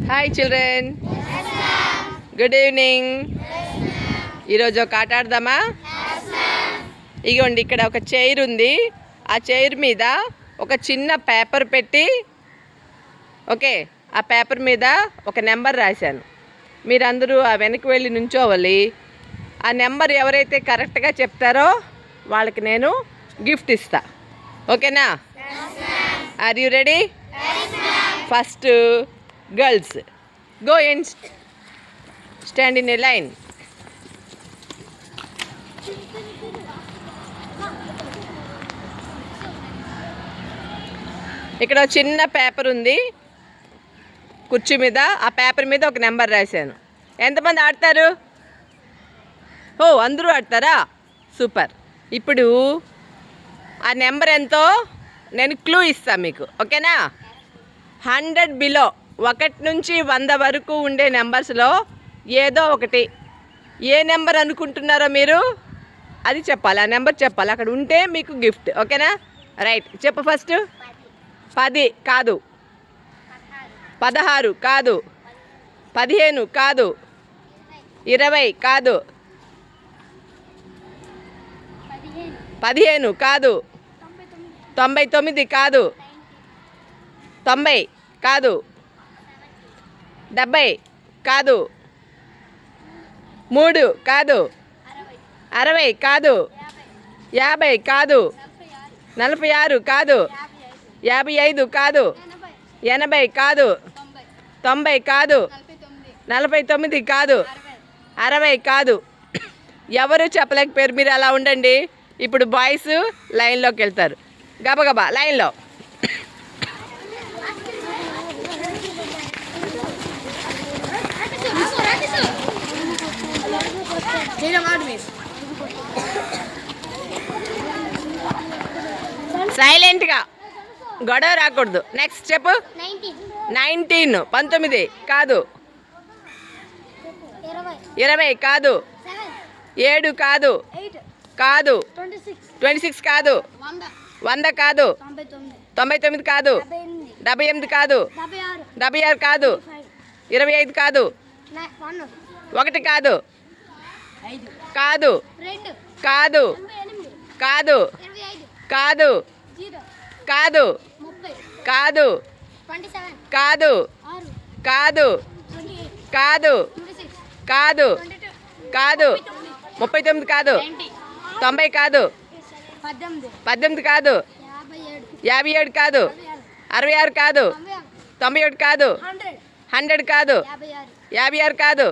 Hi children, good evening. ఈరోజు ఒక ఆట ఆడదామా? ఇగోండి, ఇక్కడ ఒక చైర్ ఉంది. ఆ చైర్ మీద ఒక చిన్న పేపర్ పెట్టి, ఓకే, ఆ పేపర్ మీద ఒక నెంబర్ రాశాను. మీరందరూ ఆ వెనక్కి వెళ్ళి నుంచోవాలి. ఆ నెంబర్ ఎవరైతే కరెక్ట్గా చెప్తారో వాళ్ళకి నేను గిఫ్ట్ ఇస్తా. ఓకేనా? Are you ready? First girls, go and stand in a line. ఇక్కడ చిన్న పేపర్ ఉంది కుర్చీ మీద. ఆ పేపర్ మీద ఒక నెంబర్ రాశాను. ఎంతమంది ఆడతారు? ఓ, అందరూ ఆడతారా? సూపర్. ఇప్పుడు ఆ నెంబర్ ఎంతో నేను క్లూ ఇస్తాను మీకు. ఓకేనా? 100 బిలో, 1 నుంచి 100 వరకు ఉండే నెంబర్స్లో ఏదో ఒకటి, ఏ నెంబర్ అనుకుంటున్నారో మీరు అది చెప్పాలి. ఆ నెంబర్ చెప్పాలి. అక్కడ ఉంటే మీకు గిఫ్ట్. ఓకేనా? రైట్, చెప్పు. ఫస్ట్ 10 కాదు, 16 కాదు, 15 కాదు, 20 కాదు, 15 కాదు, 99 కాదు, 90 కాదు, 70 కాదు, 3 కాదు, 60 కాదు, 50 కాదు, 46 కాదు, 55 కాదు, 80 కాదు, 90 కాదు, 49 కాదు, 60 కాదు. ఎవరు చెప్పలేకపోయారు. మీరు అలా ఉండండి. ఇప్పుడు బాయ్స్ లైన్లోకి వెళ్తారు. గబగబా లైన్లో. సైలెంట్గా, గొడవ రాకూడదు. నెక్స్ట్ చెప్పు. 19 19 కాదు, 20 కాదు, 7 కాదు, కాదు, 26 కాదు, 100 కాదు, 99 కాదు, 78 కాదు, 76 కాదు, 25 కాదు, 1 కాదు, కాదు, కాదు, కాదు, కాదు, కాదు, కాదు, కాదు, కాదు, కాదు, కాదు, కాదు, 39 కాదు, 90 కాదు, 18 కాదు, 57 కాదు, 66 కాదు, 91 కాదు, 100 కాదు, 56 కాదు,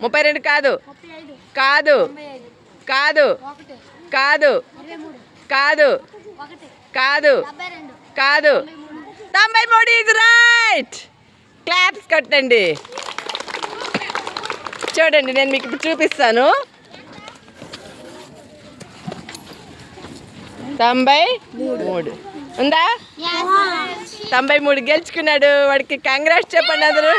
32 కాదు, కాదు, కాదు, కాదు, కాదు, కాదు, కాదు, 93 ఇస్ రైట్. క్లాప్స్ కట్టండి. చూడండి, నేను మీకు ఇప్పుడు చూపిస్తాను. 93 ఉందా? 93 గెలుచుకున్నాడు. వాడికి కంగ్రాట్స్ చెప్పండి అందరూ.